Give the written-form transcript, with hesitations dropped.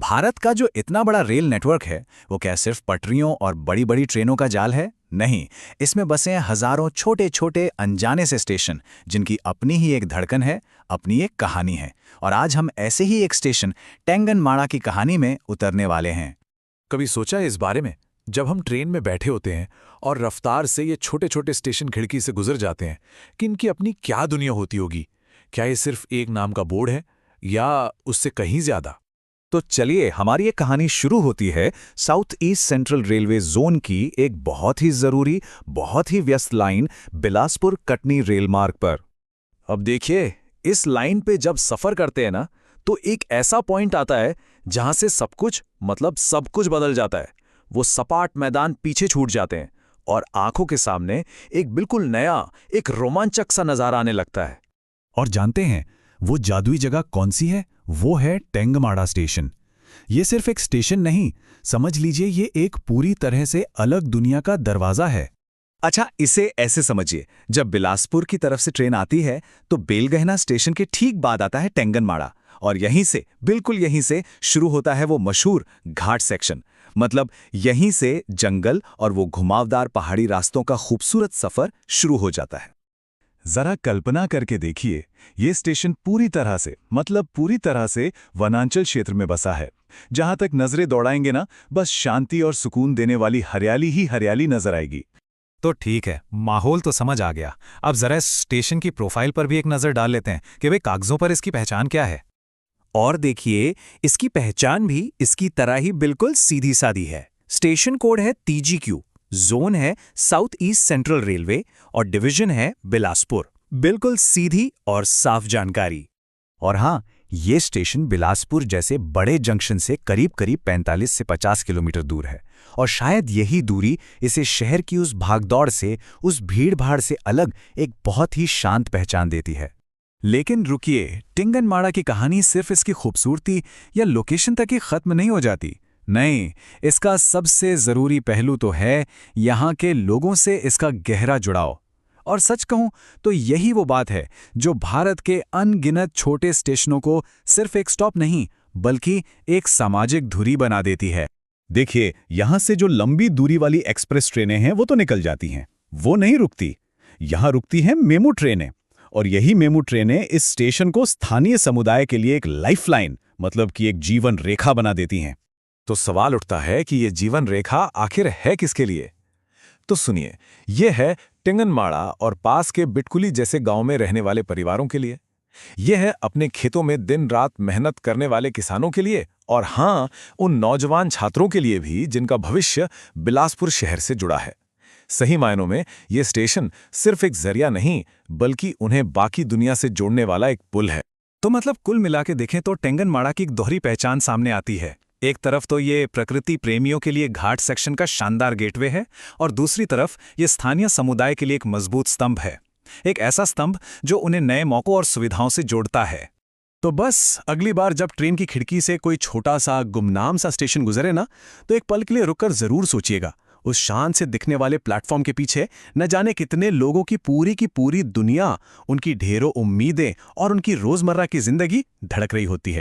भारत का जो इतना बड़ा रेल नेटवर्क है वो क्या सिर्फ पटरियों और बड़ी बड़ी ट्रेनों का जाल है? नहीं, इसमें बसे हैं हजारों छोटे छोटे अनजाने से स्टेशन जिनकी अपनी ही एक धड़कन है, अपनी एक कहानी है। और आज हम ऐसे ही एक स्टेशन टेंगनमाड़ा की कहानी में उतरने वाले हैं। कभी सोचा है इस बारे में? जब हम ट्रेन में बैठे होते हैं और रफ्तार से ये छोटे छोटे स्टेशन खिड़की से गुजर जाते हैं कि इनकी अपनी क्या दुनिया होती होगी? क्या ये सिर्फ एक नाम का बोर्ड है या उससे कहीं ज्यादा? तो चलिए, हमारी ये कहानी शुरू होती है south east central railway zone की एक बहुत ही जरूरी, बहुत ही व्यस्त लाइन बिलासपुर कटनी रेल मार्ग पर। अब देखिए, इस लाइन पे जब सफर करते हैं ना, तो एक ऐसा पॉइंट आता है जहां से सब कुछ, मतलब सब कुछ बदल जाता है। वो सपाट मैदान पीछे छूट जाते हैं और आंखों के सामने एक बिल्कुल नया, एक रोमांचक सा नजारा आने लगता है। और जानते हैं वो जादुई जगह कौन सी है? वो है टेंगमाड़ा स्टेशन। ये सिर्फ एक स्टेशन नहीं, समझ लीजिए ये एक पूरी तरह से अलग दुनिया का दरवाजा है। अच्छा, इसे ऐसे समझिए, जब बिलासपुर की तरफ से ट्रेन आती है तो बेलगहना स्टेशन के ठीक बाद आता है टेंगनमाड़ा, और यहीं से, बिल्कुल यहीं से शुरू होता है वो मशहूर घाट सेक्शन। मतलब यहीं से जंगल और वो घुमावदार पहाड़ी रास्तों का खूबसूरत सफर शुरू हो जाता है। जरा कल्पना करके देखिए, ये स्टेशन पूरी तरह से, मतलब पूरी तरह से वनांचल क्षेत्र में बसा है। जहां तक नजरें दौड़ाएंगे ना, बस शांति और सुकून देने वाली हरियाली ही हरियाली नजर आएगी। तो ठीक है, माहौल तो समझ आ गया। अब जरा इस स्टेशन की प्रोफाइल पर भी एक नजर डाल लेते हैं कि भाई कागजों पर इसकी पहचान क्या है। और देखिए, इसकी पहचान भी इसकी तरह ही बिल्कुल सीधी सादी है। स्टेशन कोड है TGQ, जोन है साउथ ईस्ट सेंट्रल रेलवे और डिवीजन है बिलासपुर। बिल्कुल सीधी और साफ जानकारी। और हाँ, ये स्टेशन बिलासपुर जैसे बड़े जंक्शन से करीब करीब 45 से 50 किलोमीटर दूर है, और शायद यही दूरी इसे शहर की उस भागदौड़ से, उस भीड़-भाड़ से अलग एक बहुत ही शांत पहचान देती है। लेकिन रुकिए, टेंगनमाड़ा की कहानी सिर्फ इसकी खूबसूरती या लोकेशन तक ही खत्म नहीं हो जाती। नहीं, इसका सबसे जरूरी पहलू तो है यहाँ के लोगों से इसका गहरा जुड़ाव। और सच कहूं तो यही वो बात है जो भारत के अनगिनत छोटे स्टेशनों को सिर्फ एक स्टॉप नहीं, बल्कि एक सामाजिक धुरी बना देती है। देखिए, यहाँ से जो लंबी दूरी वाली एक्सप्रेस ट्रेनें हैं वो तो निकल जाती हैं, वो नहीं रुकती। यहाँ रुकती हैं मेमू ट्रेनें, और यही मेमू ट्रेनें इस स्टेशन को स्थानीय समुदाय के लिए एक लाइफलाइन, मतलब कि एक जीवन रेखा बना देती हैं। तो सवाल उठता है कि ये जीवन रेखा आखिर है किसके लिए? तो सुनिए, ये है टेंगनमाड़ा और पास के बिटकुली जैसे गांव में रहने वाले परिवारों के लिए। ये है अपने खेतों में दिन रात मेहनत करने वाले किसानों के लिए, और हाँ, उन नौजवान छात्रों के लिए भी जिनका भविष्य बिलासपुर शहर से जुड़ा है। सही मायनों में ये स्टेशन सिर्फ एक जरिया नहीं, बल्कि उन्हें बाकी दुनिया से जोड़ने वाला एक पुल है। तो मतलब कुल मिला के देखें तो टेंगनमाड़ा की एक दोहरी पहचान सामने आती है। एक तरफ तो ये प्रकृति प्रेमियों के लिए घाट सेक्शन का शानदार गेटवे है, और दूसरी तरफ ये स्थानीय समुदाय के लिए एक मजबूत स्तंभ है। एक ऐसा स्तंभ जो उन्हें नए मौकों और सुविधाओं से जोड़ता है। तो बस अगली बार जब ट्रेन की खिड़की से कोई छोटा सा गुमनाम सा स्टेशन गुजरे ना, तो एक पल के लिए रुककर जरूर सोचिएगा, उस शांत से दिखने वाले प्लेटफॉर्म के पीछे न जाने कितने लोगों की पूरी दुनिया, उनकी ढेरों उम्मीदें और उनकी रोजमर्रा की जिंदगी धड़क रही होती है।